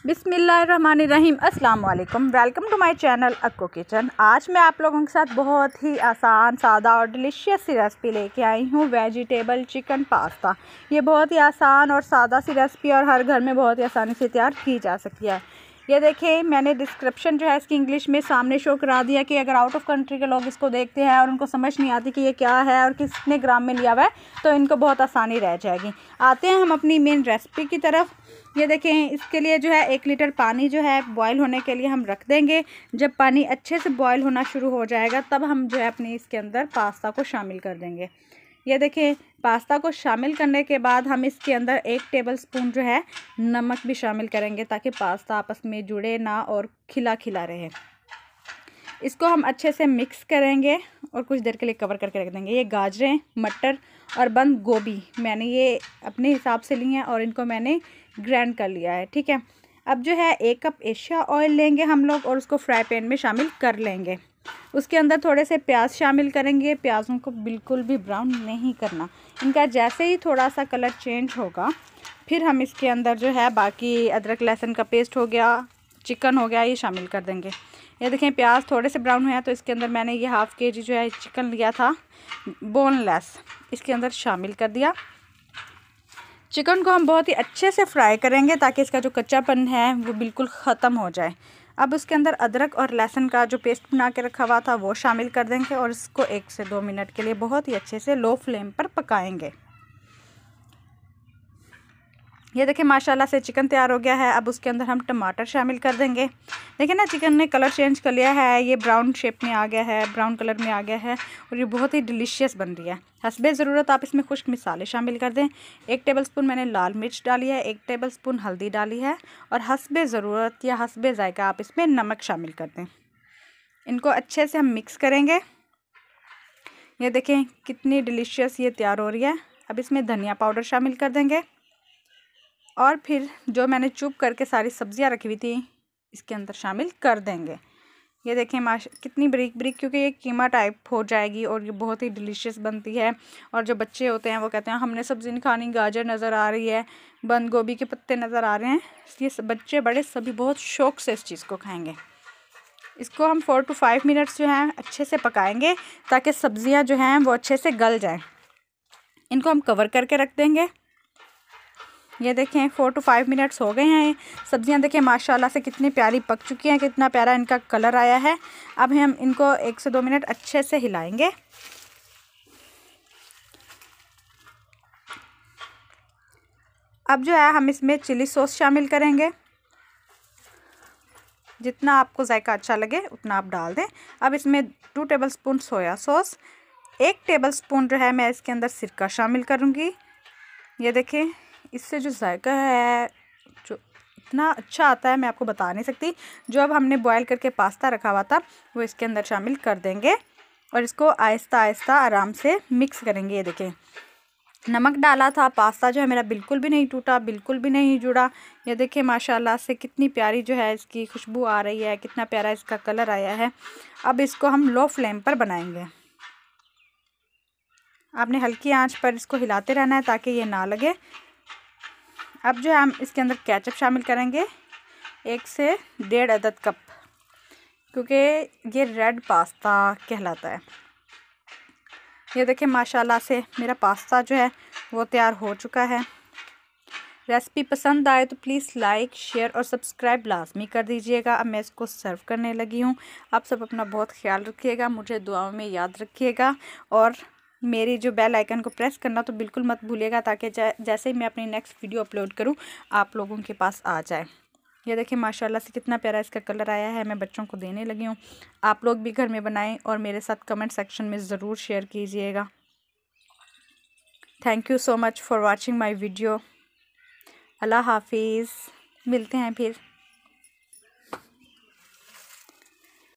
बिस्मिल्लाहिर्रहमानिर्रहीम। अस्सलाम वालेकुम। Welcome to my channel Akko kitchen. आज मैं आप लोगों के साथ बहुत ही आसान, सादा और डिलीशियस सी रेसिपी लेके आई हूँ, वेजिटेबल चिकन पास्ता। ये बहुत ही आसान और सादा सी रेसिपी और हर घर में बहुत ही आसानी से तैयार की जा सकती है। ये देखें, मैंने डिस्क्रिप्शन जो है इसकी इंग्लिश में सामने शो करा दिया कि अगर आउट ऑफ कंट्री के लोग इसको देखते हैं और उनको समझ नहीं आती कि ये क्या है और कितने ग्राम में लिया हुआ है, तो इनको बहुत आसानी रह जाएगी। आते हैं हम अपनी मेन रेसिपी की तरफ। ये देखें, इसके लिए जो है 1 लीटर पानी जो है बॉईल होने के लिए हम रख देंगे। जब पानी अच्छे से बॉईल होना शुरू हो जाएगा तब हम जो है अपनी इसके अंदर पास्ता को शामिल कर देंगे। ये देखें, पास्ता को शामिल करने के बाद हम इसके अंदर 1 टेबलस्पून जो है नमक भी शामिल करेंगे ताकि पास्ता आपस में जुड़े ना और खिला खिला रहे। इसको हम अच्छे से मिक्स करेंगे और कुछ देर के लिए कवर करके रख देंगे। ये गाजरें, मटर और बंद गोभी मैंने ये अपने हिसाब से ली हैं और इनको मैंने ग्राइंड कर लिया है। ठीक है, अब जो है 1 कप एशिया ऑयल लेंगे हम लोग और उसको फ्राई पैन में शामिल कर लेंगे। उसके अंदर थोड़े से प्याज शामिल करेंगे। प्याज़ों को बिल्कुल भी ब्राउन नहीं करना। इनका जैसे ही थोड़ा सा कलर चेंज होगा फिर हम इसके अंदर जो है बाकी अदरक लहसुन का पेस्ट हो गया, चिकन हो गया, ये शामिल कर देंगे। ये देखें, प्याज थोड़े से ब्राउन हुए हैं तो इसके अंदर मैंने ये हाफ़ केजी जो है चिकन लिया था बोनलेस, इसके अंदर शामिल कर दिया। चिकन को हम बहुत ही अच्छे से फ्राई करेंगे ताकि इसका जो कच्चापन है वो बिल्कुल ख़त्म हो जाए। अब उसके अंदर अदरक और लहसुन का जो पेस्ट बना के रखा हुआ था वो शामिल कर देंगे और इसको 1 से 2 मिनट के लिए बहुत ही अच्छे से लो फ्लेम पर पकाएंगे। ये देखें, माशाल्लाह से चिकन तैयार हो गया है। अब उसके अंदर हम टमाटर शामिल कर देंगे। देखिए ना, चिकन ने कलर चेंज कर लिया है, ये ब्राउन शेप में आ गया है, ब्राउन कलर में आ गया है और ये बहुत ही डिलीशियस बन रही है। हस्बे ज़रूरत आप इसमें खुश्क मसाले शामिल कर दें। 1 टेबलस्पून मैंने लाल मिर्च डाली है, 1 टेबलस्पून हल्दी डाली है और हस्बे ज़रूरत या हस्बे जायका आप इसमें नमक शामिल कर दें। इनको अच्छे से हम मिक्स करेंगे। ये देखें कितनी डिलीशियस ये तैयार हो रही है। अब इसमें धनिया पाउडर शामिल कर देंगे और फिर जो मैंने चॉप करके सारी सब्जियां रखी हुई थी इसके अंदर शामिल कर देंगे। ये देखें कितनी बारीक बारीक, क्योंकि ये कीमा टाइप हो जाएगी और ये बहुत ही डिलीशियस बनती है। और जो बच्चे होते हैं वो कहते हैं हमने सब्ज़ी नहीं खानी, गाजर नज़र आ रही है, बंद गोभी के पत्ते नज़र आ रहे हैं, इसलिए बच्चे बड़े सभी बहुत शौक़ से इस चीज़ को खाएँगे। इसको हम 4 to 5 मिनट्स जो हैं अच्छे से पकाएँगे ताकि सब्ज़ियाँ जो हैं वो अच्छे से गल जाएँ। इनको हम कवर करके रख देंगे। ये देखें 4 to 5 मिनट्स हो गए हैं। सब्जियां देखें माशाल्लाह से कितनी प्यारी पक चुकी हैं, कितना प्यारा इनका कलर आया है। अब हम इनको 1 से 2 मिनट अच्छे से हिलाएंगे। अब जो है हम इसमें चिली सॉस शामिल करेंगे। जितना आपको जायका अच्छा लगे उतना आप डाल दें। अब इसमें 2 टेबलस्पून सोया सॉस, 1 टेबलस्पून जो है मैं इसके अंदर सिरका शामिल करूँगी। ये देखें, इससे जो जायका है जो इतना अच्छा आता है मैं आपको बता नहीं सकती। जो अब हमने बॉयल करके पास्ता रखा हुआ था वो इसके अंदर शामिल कर देंगे और इसको आहिस्ता आहिस्ता आराम से मिक्स करेंगे। ये देखें, नमक डाला था, पास्ता जो है मेरा बिल्कुल भी नहीं टूटा, बिल्कुल भी नहीं जुड़ा। ये देखें माशाल्लाह से कितनी प्यारी जो है इसकी खुशबू आ रही है, कितना प्यारा इसका कलर आया है। अब इसको हम लो फ्लेम पर बनाएंगे। आपने हल्की आंच पर इसको हिलाते रहना है ताकि ये ना लगे। अब जो है हम इसके अंदर केचप शामिल करेंगे, 1 से 1.5 अदद कप, क्योंकि ये रेड पास्ता कहलाता है। ये देखें माशाल्लाह से मेरा पास्ता जो है वो तैयार हो चुका है। रेसिपी पसंद आए तो प्लीज़ लाइक, शेयर और सब्सक्राइब लाजमी कर दीजिएगा। अब मैं इसको सर्व करने लगी हूँ। आप सब अपना बहुत ख्याल रखिएगा, मुझे दुआओं में याद रखिएगा और मेरी जो बेल आइकन को प्रेस करना तो बिल्कुल मत भूलिएगा ताकि जैसे ही मैं अपनी नेक्स्ट वीडियो अपलोड करूं आप लोगों के पास आ जाए। ये देखें माशाल्लाह से कितना प्यारा इसका कलर आया है। मैं बच्चों को देने लगी हूं। आप लोग भी घर में बनाएं और मेरे साथ कमेंट सेक्शन में ज़रूर शेयर कीजिएगा। Thank you so much for watching my video. अल्लाह हाफिज़, मिलते हैं फिर।